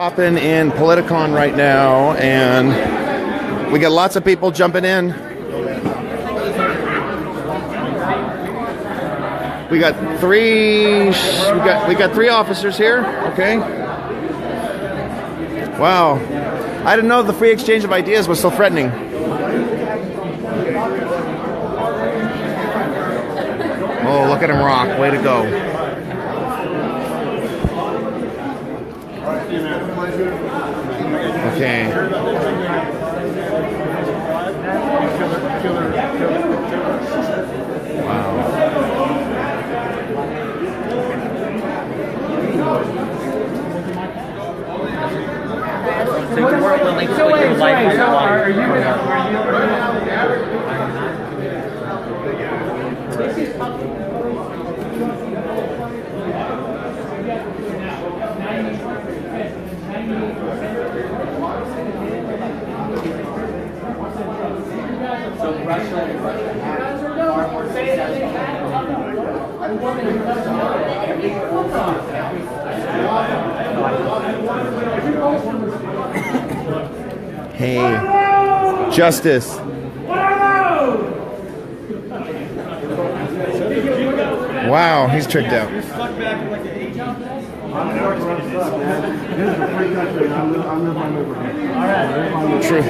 Hopping in Politicon right now, and we got lots of people jumping in. We got three officers here. Okay. Wow, I didn't know the free exchange of ideas was so threatening. Oh, look at him rock! Way to go. Okay. Wow. So you weren't willing to put your life on the line. Hey, justice. Wow, he's tricked out. True.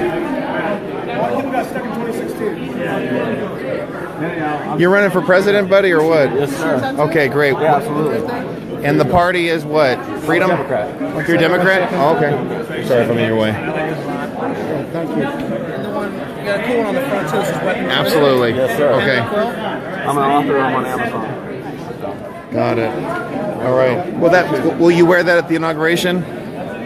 You're running for president, buddy, or what? Yes, sir. Okay, great. Yeah, absolutely. And the party is what? Freedom? Democrat. You're a Democrat? Oh, okay. Sorry if I'm in your way. Thank you. You got a cool one on the front too. Absolutely. Yes, sir. Okay. I'm an author. I'm on Amazon. Got it. All right. Well, will you wear that at the inauguration?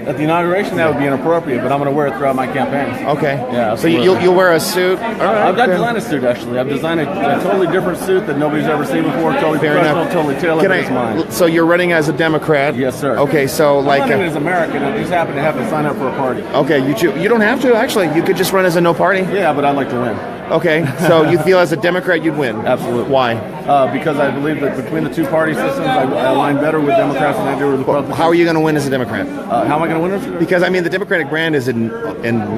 At the inauguration, that would be inappropriate, but I'm going to wear it throughout my campaign. Okay. Yeah, so absolutely. you'll wear a suit? All right. I've designed a suit, actually. I've designed a totally different suit that nobody's ever seen before. Totally Fair professional, enough. totally tailored to mine. So you're running as a Democrat? Yes, sir. Okay, so I'm running as American. I just happen to have to sign up for a party. Okay, you don't have to, actually. You could just run as a no party. Yeah, but I'd like to win. Okay, so you feel as a Democrat you'd win? Absolutely. Why? Because I believe that between the two party systems, I align better with Democrats than I do with Republicans. How are you going to win as a Democrat? How am I going to win this? Because, I mean, the Democratic brand is in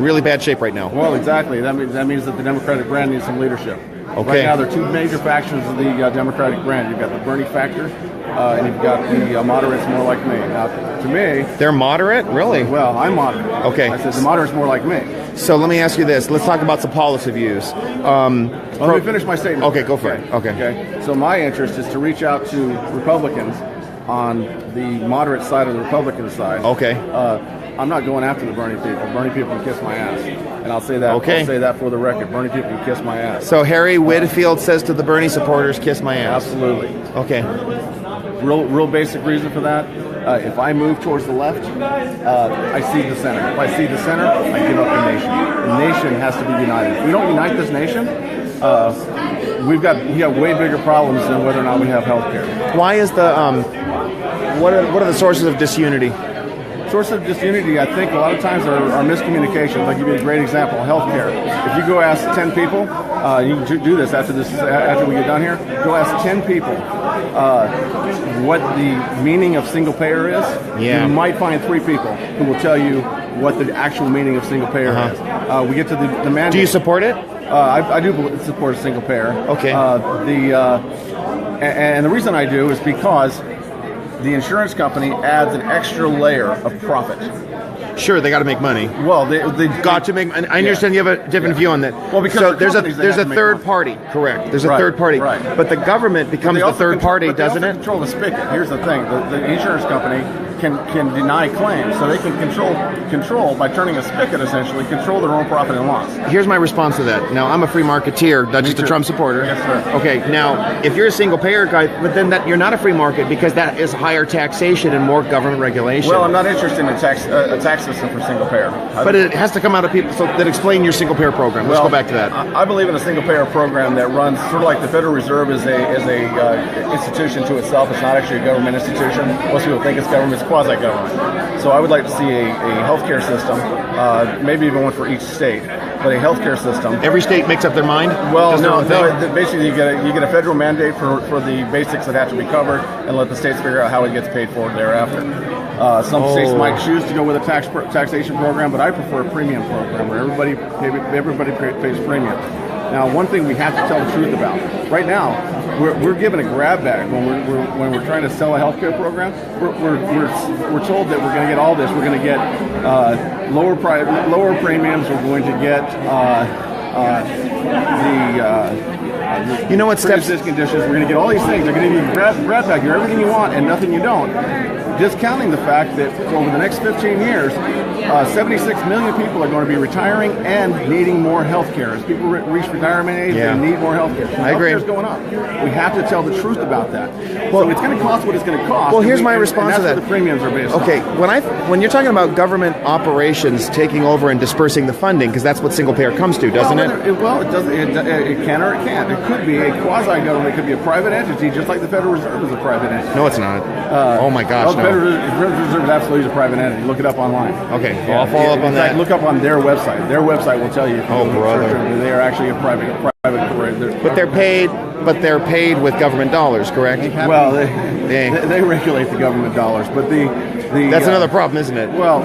really bad shape right now. Well, exactly. That means that the Democratic brand needs some leadership. Okay. Right now, there are two major factions of the Democratic brand. You've got the Bernie factor, and you've got the moderates more like me. Now, to me... They're moderate? Really? Well, I'm moderate. Okay. I said the moderates more like me. So let me ask you this. Let's talk about some policy views. Let me finish my statement. Okay, go for it. Okay. So my interest is to reach out to Republicans on the moderate side of the Republican side. Okay. I'm not going after the Bernie people. Bernie people can kiss my ass. And I'll say that. Okay. I'll say that for the record. Bernie people can kiss my ass. So Harry Whitfield says to the Bernie supporters, kiss my ass. Absolutely. Okay. Real basic reason for that. If I move towards the left, I see the center. If I see the center, I give up the nation. The nation has to be united. If we don't unite this nation, we have way bigger problems than whether or not we have health care. Why is the what are the sources of disunity? Source of disunity, I think, a lot of times are miscommunications. I'll give you a great example: healthcare. If you go ask 10 people, you can do this after we get done here. Go ask 10 people what the meaning of single payer is. Yeah. You might find 3 people who will tell you what the actual meaning of single payer is. We get to the mandate. Do you support it? I do support a single payer. Okay. And the reason I do is because the insurance company adds an extra layer of profit. Sure, they got to make money. Well, they've Got to make. I understand you have a different view on that. Well, because so the there's a companies, they have to make third money. party. Correct. There's a Right, third party. right. But the government becomes They the also third party, but they doesn't also it? control the spigot. Here's the thing: the insurance company can deny claims, so they can control by turning a spigot, essentially control their own profit and loss. Here's my response to that. Now, I'm a free marketeer, not just a too. Trump supporter. Yes, sir. Okay, now, if you're a single payer guy, but then you're not a free market because that is higher taxation and more government regulation. Well, I'm not interested in a tax system for single payer. But it has to come out of people that explain your single payer program. Let's go back to that. I believe in a single payer program that runs sort of like the Federal Reserve is a institution to itself. It's not actually a government institution. Most people think it's government. It's quasi-government. So I would like to see a healthcare system, maybe even one for each state, but a healthcare system. Every state makes up their mind? Well, Does their own thing? basically you get a federal mandate for the basics that have to be covered, and let the states figure out how it gets paid for thereafter. Some states might choose to go with a taxation program, but I prefer a premium program where everybody pays premium. Now, one thing we have to tell the truth about right now, we're given a grab bag when we're trying to sell a healthcare program. We're told that we're going to get all this. We're going to get lower premiums. We're going to get you know what steps conditions. We're going to get all these things. They're going to give you grab bag. You're everything you want and nothing you don't. Discounting the fact that over the next 15 years, 76 million people are going to be retiring and needing more health care. As people reach retirement age, they need more health care. So I agree. Health care's going up. We have to tell the truth about that. Well, so it's going to cost what it's going to cost. Well, here's my response to that. That's what the premiums are based on. Okay, when you're talking about government operations taking over and dispersing the funding, because that's what single payer comes to, doesn't it? Well, it doesn't. It can or it can't. It could be a quasi-government. It could be a private entity, just like the Federal Reserve is a private entity. No, it's not. Oh my gosh, no. The Federal Reserve is absolutely a private entity. Look it up online. Okay, well, I'll follow up on that. Look up on their website. Their website will tell you. Oh, brother. They are actually a private. But they're paid with government dollars, correct? Well, they regulate the government dollars, but that's another problem, isn't it? Well,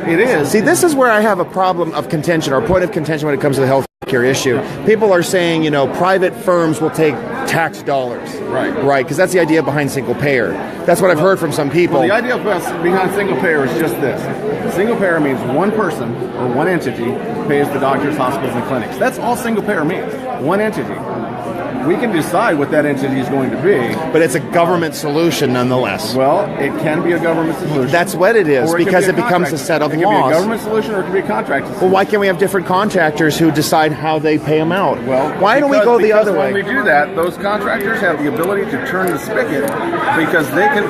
it is. See, this is where I have a problem of contention, or point of contention when it comes to the healthcare issue. People are saying, private firms will take tax dollars. Right, because that's the idea behind single payer. That's what I've heard from some people. Well, the idea behind single payer is just this. Single payer means one person or one entity pays the doctors, hospitals, and clinics. That's all single payer means. One entity. We can decide what that entity is going to be. But it's a government solution nonetheless. Well, it can be a government solution. That's what it is, because it becomes a set of laws. It can be a government solution or it can be a contract solution. Well, why can't we have different contractors who decide how they pay them out? Well, why don't we go the other way? When we do that, those contractors have the ability to turn the spigot because they can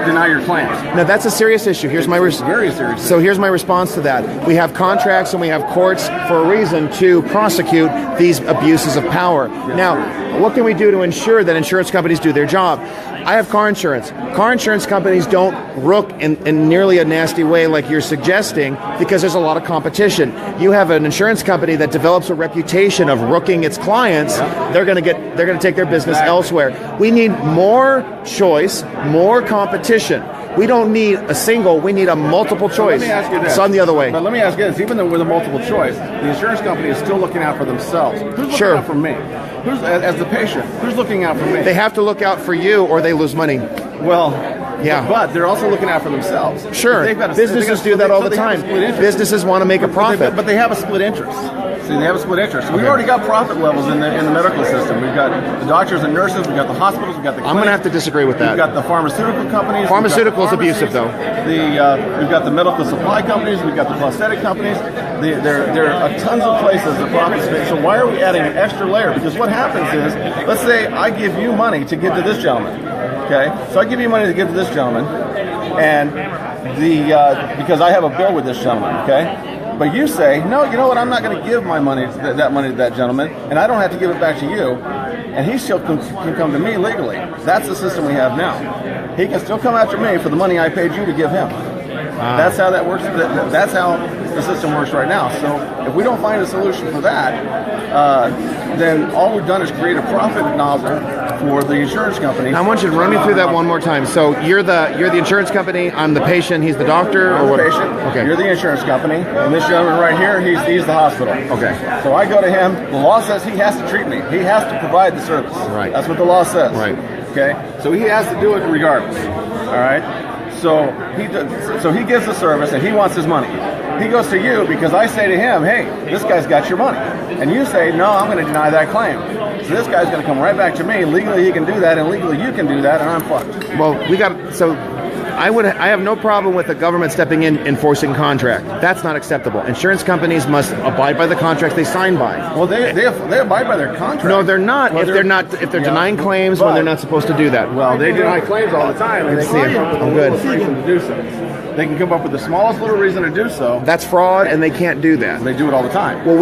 deny your claims. Now that's a serious issue. Very serious. So here's my response to that. We have contracts and we have courts for a reason to prosecute these abuses of power. Yes, now, what can we do to ensure that insurance companies do their job? I have car insurance. Car insurance companies don't rook in nearly a nasty way like you're suggesting because there's a lot of competition. You have an insurance company that develops a reputation of rooking its clients. They're going to take their business elsewhere. We need more choice, more competition. We don't need a single, we need a multiple choice. Let me ask you this. It's on the other way. But let me ask you this, even though with a multiple choice, the insurance company is still looking out for themselves. Who's looking out for me? Who's, as the patient, who's looking out for me? They have to look out for you or they lose money. Well, yeah. But they're also looking out for themselves. Sure. Businesses do that all the time. Businesses want to make a profit. But they have a split interest. See, they have a split interest. So we've already got profit levels in the medical system. We've got the doctors and nurses. We've got the hospitals. We've got the clinics. I'm going to have to disagree with that. We've got the pharmaceutical companies. Pharmaceuticals abusive, though. We've got the medical supply companies. We've got the prosthetic companies. There are tons of places that profit. So why are we adding an extra layer? Because what happens is, let's say I give you money to give to this gentleman. Okay, so I give you money to give to this gentleman, and because I have a bill with this gentleman. Okay. But you say, no, you know what, I'm not going to give my money, that money to that gentleman, and I don't have to give it back to you, and he still can come to me legally. That's the system we have now. He can still come after me for the money I paid you to give him. That's how that works. That's how the system works right now. So if we don't find a solution for that, then all we've done is create a profit nozzle for the insurance company. I want you to run me through that one more time. So you're the insurance company. I'm the patient. He's the doctor. I'm or the what? patient. Okay. You're the insurance company, and this gentleman right here, he's the hospital. Okay. So I go to him. The law says he has to treat me. He has to provide the service. Right. That's what the law says. Right. Okay. So he has to do it regardless. All right. So he gives the service, and he wants his money. He goes to you because I say to him, hey, this guy's got your money. And you say, no, I'm going to deny that claim. So this guy's going to come right back to me. Legally, he can do that, and legally, you can do that, and I'm fucked. Well, I have no problem with the government stepping in enforcing contract. That's not acceptable. Insurance companies must abide by the contracts they sign by. Well, they abide by their contract. No, they're not. Well, if they're denying claims when they're not supposed to do that. Well, they deny claims all the time, and they see it. come up with I'm a good. little reason to do so. They can come up with the smallest little reason to do so. That's fraud, and they can't do that. They do it all the time. Well,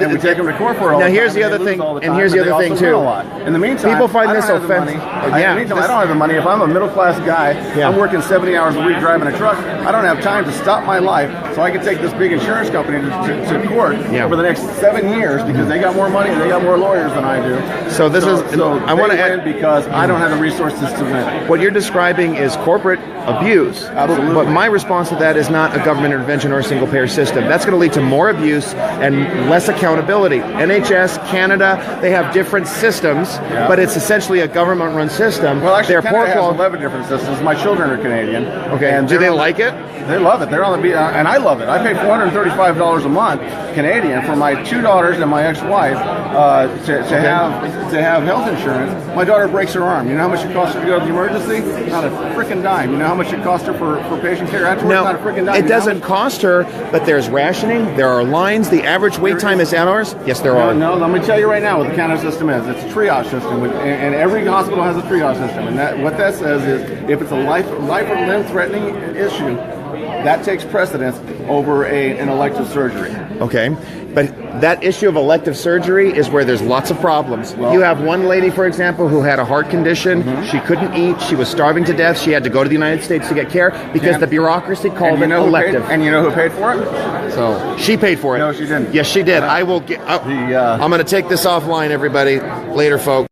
and we take them to court for it all now the here's time, the and other they lose thing, all the and time, here's but the they other thing also win too. a lot. In the meantime, People find I this don't have the offensive. money. In the meantime, I don't have the money. If I'm a middle class guy, Yeah. I'm working 70 hours a week driving a truck. I don't have time to stop my life so I can take this big insurance company to court Yeah. over the next 7 years because they got more money and they got more lawyers than I do. So this is. I want to win add. because I don't have the resources to win. What you're describing is corporate abuse. Absolutely. But my response to that is not a government intervention or a single payer system. That's going to lead to more abuse and less accountability. NHS, Canada, they have different systems, but it's essentially a government-run system. Well, actually, They're Canada has poor 11 different systems. My children are Canadian. Okay, and do they they're on like it? They love it. They're on the beat, and I love it. I pay $435 a month Canadian for my 2 daughters and my ex-wife to have health insurance. My daughter breaks her arm. You know how much it costs her to go to the emergency? Not a freaking dime. You know how much it costs her for patient care? Afterwards, No, not a freaking dime. it doesn't cost her, but there's rationing, there are lines, the average wait time is hours. Yes, there are. No, let me tell you right now what the Canada system is. It's a triage system, and every hospital has a triage system. And what that says is if it's a life or limb threatening issue, that takes precedence over an elective surgery. Okay, but that issue of elective surgery is where there's lots of problems. Well, you have one lady, for example, who had a heart condition. She couldn't eat. She was starving to death. She had to go to the United States to get care because the bureaucracy called it elective. And you know who paid for it? So She paid for it. No, she didn't. Yes, she did. I will get. I'm going to take this offline, everybody. Later, folks.